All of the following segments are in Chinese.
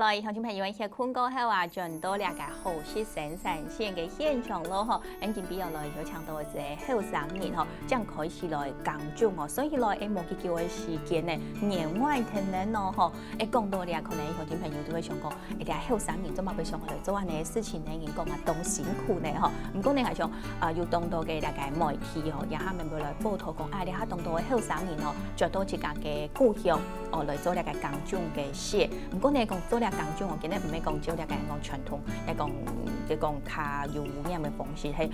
來，鄉親朋友一些看過後啊，轉到兩個好事生產線嘅現場咯嗬，咁見比較來有搶到嘅後生人嗬，將開始來耕種哦，所以來冇幾久嘅時間呢，年外聽人咯嗬，講到咧可能鄉親朋友都會想講，啲後生人做乜會上去做安尼嘅事情呢？人講啊，當辛苦呢嗬，唔過你係想要當到嘅兩個媒體嗬，也下面會來報道講，你下當到嘅後生人嗬，做到自家嘅故鄉哦來做兩個耕種嘅事，唔過你講做兩個耕種，我今日唔係講做兩個講傳統，係講較有污染嘅方式，係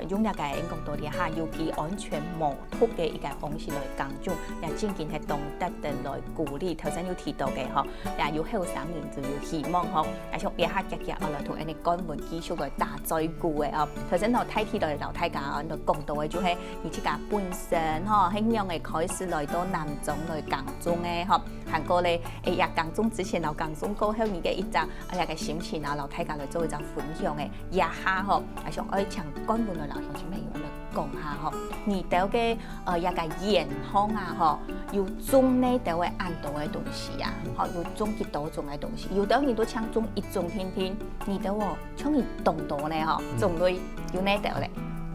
用兩個講到啲下要幾安全無毒嘅一個方式來耕種，也漸漸係懂得的來鼓勵。頭先有提到嘅嗬，也有後生人就要希望嗬，而且一下日我來同人哋幹部繼續來打嘴鼓嘅哦。頭先我睇到老大家喺度講到嘅就係而自家本身嗬，係樣嘅開始來到南種來耕種嘅嗬，行過咧入耕種之前，老耕種過後而嘅一陣嘅心情啊，老大家來做一陣分享嘅，一下嗬，係想愛請幹部來老鄉親朋友來講下嗬，而到嘅一個健康啊嗬，要種呢到嘅按到嘅東西啊，嗬，要種幾多種嘅東西，有的人都搶種一種天天，而到喎搶一棟多呢嗬，種類有呢到咧。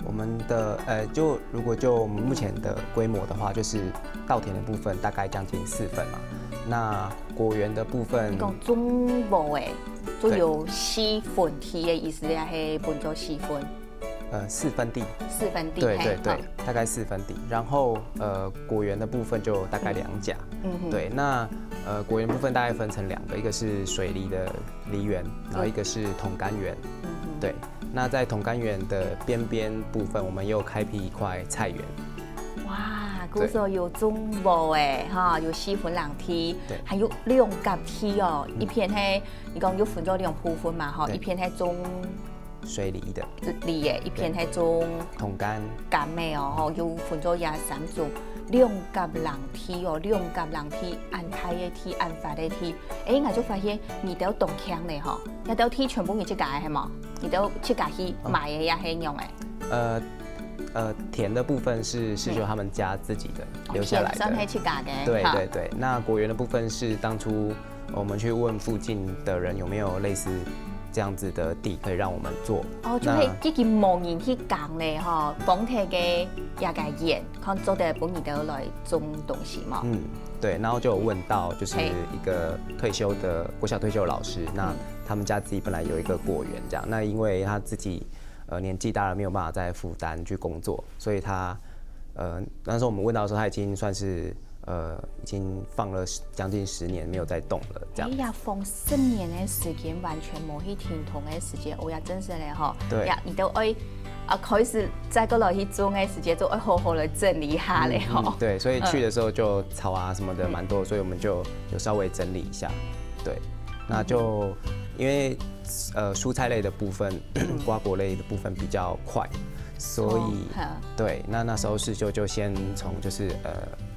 我們的就如果就我們目前的規模的話，就是稻田的部分大概將近4分嘛。那果園的部分，你講種無誒，就有4分地嘅意思咧，係分做4分。4分地。4分地。對，大概4分地。然後果園的部分就大概2甲。對，那果園部分大概分成2個，一個是水梨的梨園，然後一個是桶柑園。對。那在桶柑園的邊部分，我們又開闢一塊菜園。哇，嗰時候有種無誒，哈，有4分2地，還有2甲地哦，一片係，你講有分咗2部分嘛，哈，一片係種水梨的，梨嘅，一片係種桶柑嘅哦，有分咗23種。2甲2地哦，2甲2地，按太嘅地，按發嘅地，我就發現你都動腔咧嗬，一道地全部你自家係嘛，你都自家去買嘅也係用嘅。田的部分是就他們家自己的留下來的，係自家嘅。對，那果園的部分是當初我們去問附近的人有沒有類似這樣子的地可以讓我們做。哦，就係自己無人去講咧，嗬，當地嘅一個園，看做得本地都來種東西嘛。對，然後就有問到，就是一個退休的國小退休的老師，那他們家自己本來有一個果園，這樣，那因為他自己年紀大了，沒有辦法再負擔去工作，所以他那時候我們問到的時候，他已經算是已經放了將近10年沒有再動了，這樣。呀，放10年的時間，完全冇去停通的時間，我也真是咧嗬。對。呀，你都愛開始再過來去種的時間，就愛好好的整理一下咧嗬。對，所以去的時候就草啊什麼的蠻多，所以我們就有稍微整理一下。對，那就因為蔬菜類的部分、瓜果類的部分比較快，所以對，那時候是就先從就是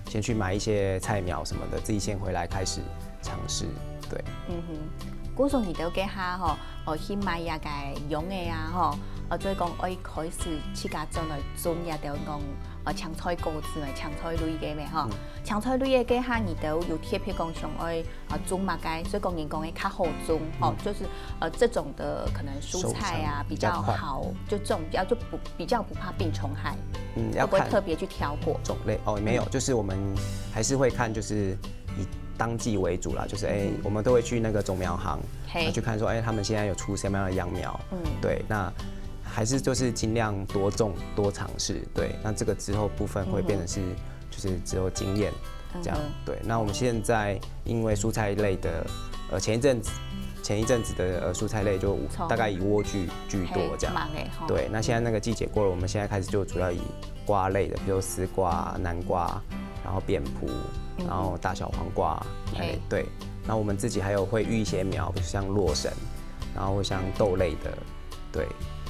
先去買一些菜苗什麼的，自己先回來開始嘗試。對。嗰時候你都記下嗬，去買一個用嘅啊嗬，再講愛開始自家種來種也就講青菜果子咪青菜類嘅咩嗬，青菜類嘅記下你都有特別講想愛種乜嘅，所以講人講嘅較好種哦，就是這種的可能蔬菜啊比較好，就種就比較不怕病蟲害。要不會特別去挑過種類哦，沒有，就是我們還是會看，就是以當季為主啦，就是我們都會去那個種苗行，去看說他們現在有出什麼樣的秧苗，對，那還是就是盡量多種多嘗試，對，那這個之後部分會變成是就是之後經驗，這樣，對，那我們現在因為蔬菜類的，前一陣子的蔬菜類就大概以萵苣居多，這樣，對，那現在那個季節過了，我們現在開始就主要以瓜類的，比如絲瓜、南瓜，然後扁蒲，然後大小黃瓜，對，那我們自己還有會育一些苗，比如像洛神，然後像豆類的，對。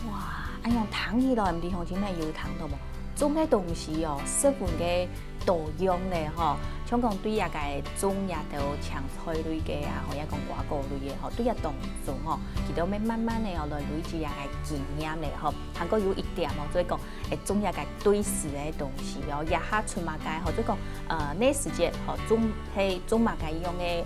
哇，用糖起來唔啲鄉親朋友有糖到冇？種嘅東西哦，10分嘅多样嘞吼，像讲对个种也都青菜类嘅啊，或者讲瓜果类嘅吼，对个当中吼，其实要慢慢的来累积个经验嘞吼，还佫有一点哦，所以讲会种个对时的东西哦，也哈出马街吼，就讲那时节吼种马街用的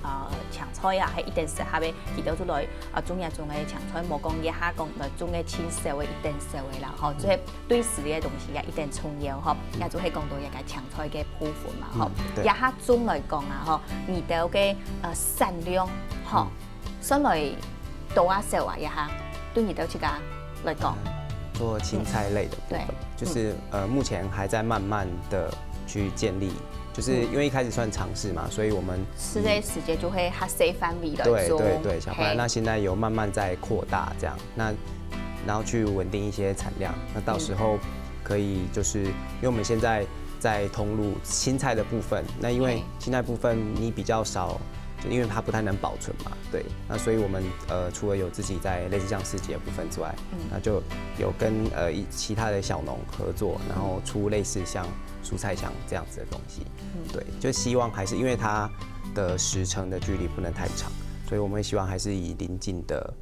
青菜啊，係一定適合嘅，其實就來種嘅青菜，無講一下講來種嘅青色嘅一定色嘅啦，吼，即係對時嘅東西也一定重要吼，也就係講到一個青菜嘅部分嘛，吼，一下種來講啊，吼，而到嘅產量，吼，相對多啊少啊一下，對而到這個來講，做青菜類的部分，就是目前還在慢慢的去建立。就是因為一開始算嘗試嘛，所以我們吃的時間就會較細範圍來做。對，小塊。那現在有慢慢在擴大這樣，那然後去穩定一些產量。那到時候可以就是因為我們現在在通路青菜的部分，那因為青菜部分你比較少，就因為它不太能保存嘛，對。那所以我們除了有自己在類似像市集的部分之外，那就有跟其他的小農合作，然後出類似像蔬菜箱這樣子的東西，對，就希望還是因為它的時程的距離不能太長，所以我們會希望還是以鄰近的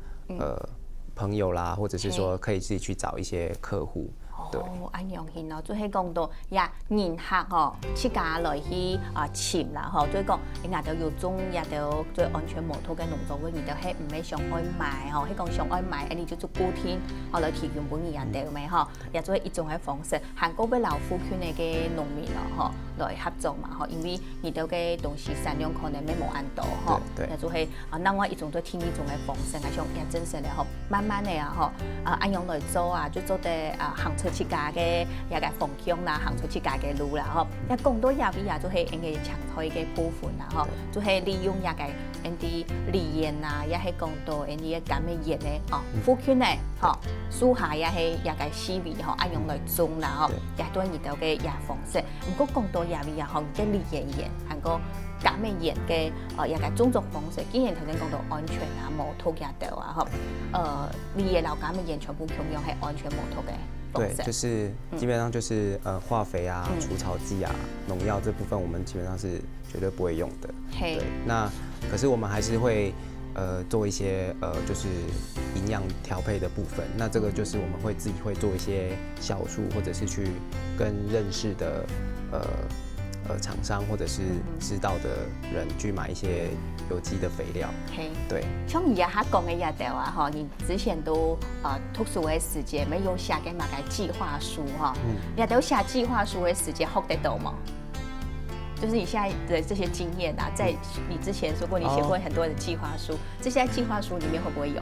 朋友啦，或者是說可以自己去找一些客戶。哦，安樣型咯，就係講到呀，人客吼，自家來去潛啦吼，所以講，你亞都要種亞都最安全無土嘅農作物，而都係唔係上愛賣吼，係講上愛賣，你就做固天，後來提供本而人哋咪吼，也做一種嘅方式，韓國俾老夫圈嘅農民咯吼，來合作嘛吼，因為而到嘅東西產量可能咩冇按到吼，也就係另外一種對天一種嘅方式，係像也真實咧吼，慢慢嘅啊吼，按樣來做啊，就做得行出自家嘅一個方向啦，行出自家嘅路啦，吼。一講到入邊也就係因嘅青菜嘅部分啦，吼，就係利用一個因啲利鹽啊，也係講到因啲咁嘅鹽咧，哦，富圈咧，吼，樹下也係一個思維，吼，按樣來種啦，吼，也都係遇到嘅一個方式。唔過講到入邊也行嘅利鹽，係個減嘅鹽嘅一個種植方式，既然頭先講到安全啊、無土嘅度啊，吼，利鹽老減嘅鹽全部共用係安全無土嘅。對，就是基本上就是化肥啊、除草劑啊、農藥這部分，我們基本上是絕對不會用的。對，那可是我們還是會做一些就是營養調配的部分。那這個就是我們會自己會做一些酵素，或者是去跟認識的廠商或者是知道的人去買一些有機的肥料。對。像而家講嘅嘢就話，你之前都讀書嘅時間，咪有寫嘅嘛個計劃書哈，也都寫計劃書嘅時間學得到嗎？就是你現在的這些經驗啊，在你之前說過你寫過很多的計劃書，這些計劃書裡面會不會有？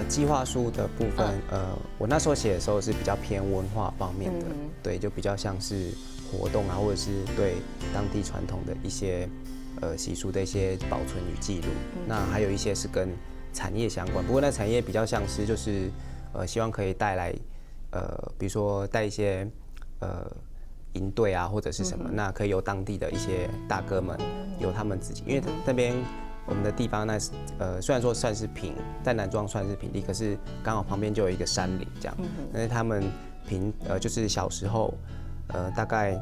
計劃書的部分，我那時候寫的時候是比較偏文化方面的，對，就比較像是活動啊，或者是對當地傳統的一些習俗的一些保存與記錄。那還有一些是跟產業相關，不過那產業比較像是就是希望可以帶來比如說帶一些營隊啊或者是什麼，那可以由當地的一些大哥們由他們自己，因為那邊我們的地方那雖然說算是平，在南莊算是平地，可是剛好旁邊就有一個山林這樣，但是他們就是小時候大概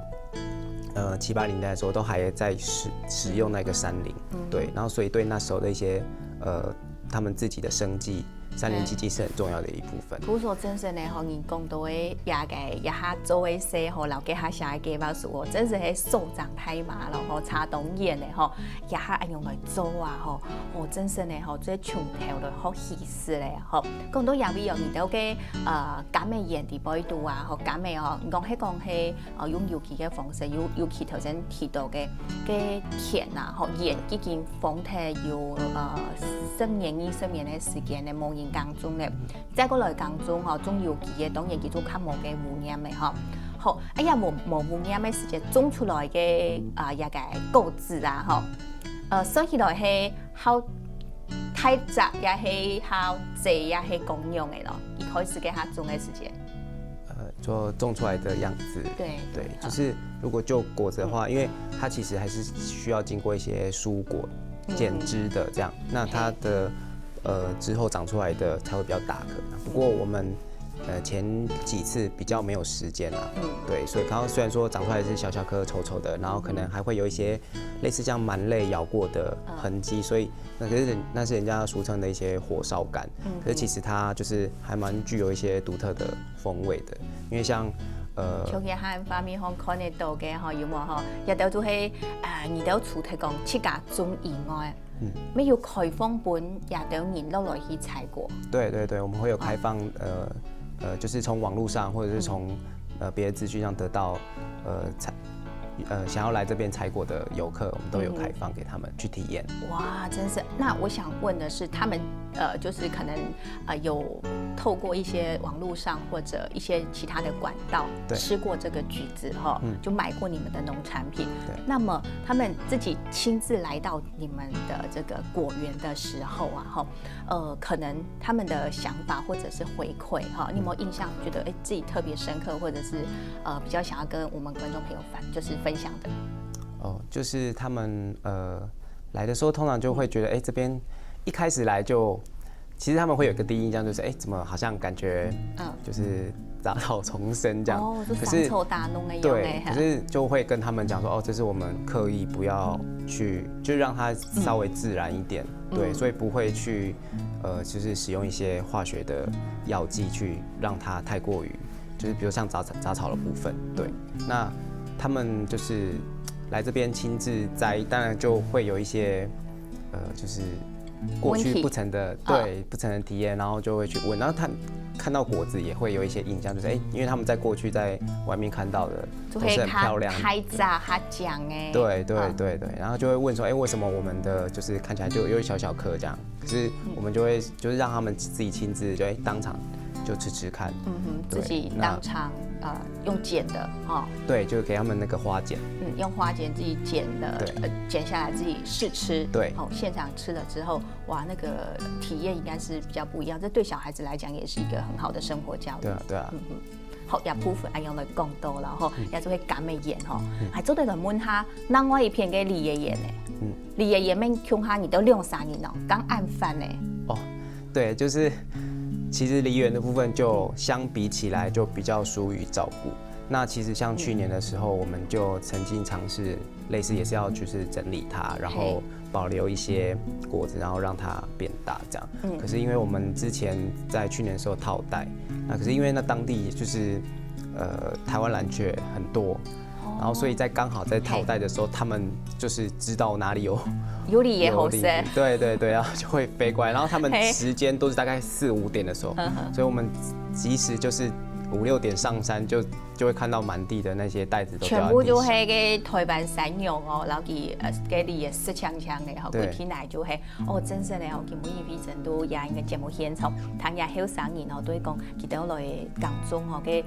7、8年代的時候都還在使用那個山林，對，然後所以對那時候的一些他們自己的生計。山林經濟是很重要的一部分。古所真正咧，學人講到嘅一下做嘅事，和留幾下寫嘅計劃書，真是係數長太馬咯，和查東演咧，嗬，一下按用來做啊，嗬，真是咧，嗬，最從頭來學意思咧，嗬。講到入邊有遇到嘅減嘅鹽地擺度啊，嗬，減嘅嗬，講係用有機嘅方式，尤其頭先提到嘅田啊，嗬，鹽已經放喺有10年、20年嘅時間咧，冇人耕種咧，再過來耕種嗬，種有機嘅當然叫做較冇嘅污染嘅嗬。好，哎呀冇污染嘅時間種出來嘅一個果子啊嗬，所以來係好太雜也係好濟也係共用嘅咯。一開始給他種嘅時間，做種出來的樣子，對，就是如果就果子的話，因為它其實還是需要經過一些蔬果剪枝的這樣，那它的之後長出來的才會比較大顆。不過我們前几次比较没有时间啦，对，所以刚刚虽然说长出来是小小颗丑丑的，然后可能还会有一些类似像蛮类咬过的痕迹，所以那是人家俗称的一些火烧感，可是其实它就是还蛮具有一些独特的风味的，因为像像佢喺方面可看得到嘅有冇嗬？亦都都係而都除咗講七家中以外，沒有開放本也都人落來去採過。对对对，我们会有开放就是從網絡上或者是從別的資訊上得到想要來這邊採果的遊客，我們都有開放給他們去體驗。哇，真是！那我想問的是，他們就是可能有透過一些網絡上或者一些其他的管道吃過這個橘子哈，就買過你們的農產品。那麼他們自己親自來到你們的這個果園的時候啊，哈，可能他們的想法或者是回饋哈，你有沒有印象覺得自己特別深刻，或者是比較想要跟我們觀眾朋友就是分享的？哦，就是他們來的時候，通常就會覺得，這邊一開始來就，其實他們會有一個第一印象，就是怎麼好像感覺，就是雜草叢生這樣。哦，就三臭大弄的樣。對，可是就會跟他們講說，這是我們刻意不要去，就讓它稍微自然一點，對，所以不會去，就是使用一些化學的藥劑去讓它太過於，就是比如像雜草的部分，對，那他們就是來這邊親自摘，當然就會有一些，就是過去不曾的不曾的體驗，然後就會去聞，然後他看到果子也會有一些印象，就是因為他們在過去在外面看到的都是很漂亮，太炸它講哎，對，然後就會問說，為什麼我們的就是看起來就有一小小顆這樣，可是我們就會就是讓他們自己親自就當場就吃看，自己當場用剪的哈，對，就給他們那個花剪，用花剪自己剪的，剪下來自己試吃，對，現場吃了之後，哇，那個體驗應該是比較不一樣，這對小孩子來講也是一個很好的生活教育。對啊，好，也部分用來講到啦，吼，也就會減嘅鹽吼，還做對來問下，那我一片嘅梨嘅鹽咧，梨嘅鹽咩窮下你都2-3年咯，剛案飯咧。哦，對，就是其實梨園的部分就相比起來就比較疏於照顧。那其實像去年的時候，我們就曾經嘗試類似也是要就是整理它，然後保留一些果子，然後讓它變大這樣。可是因為我們之前在去年的時候套袋，那可是因為那當地就是台灣藍雀很多，然後所以在剛好在套袋的時候，他們就是知道哪裡有梨也好吃，對，然後就會飛過來，然後他們時間都是大概4-5點的時候，所以我們即使就是5-6點上山就會看到滿地的那些袋子都全部就係個台灣山羊哦，然後佢嘅梨也濕嗆嗆嘅，後佢起來就係真實咧，佢每一批人都也應該節目現場，睇下後生人哦，都係講佢哋來工作哦嘅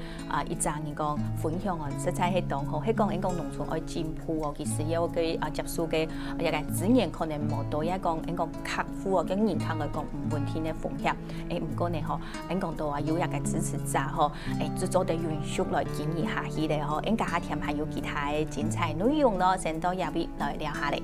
一陣人講分享哦，實在係當好，係講農村愛進步哦，其實有嘅接觸嘅一個資源可能冇多，一講克服哦，跟人康來講唔問題嘅風險，唔過呢嗬，講到有一個支持者嗬，製作的元素來建議下去咧嗬，應該下添還有其他嘅精彩內容咯，先到入邊來聊下嚟。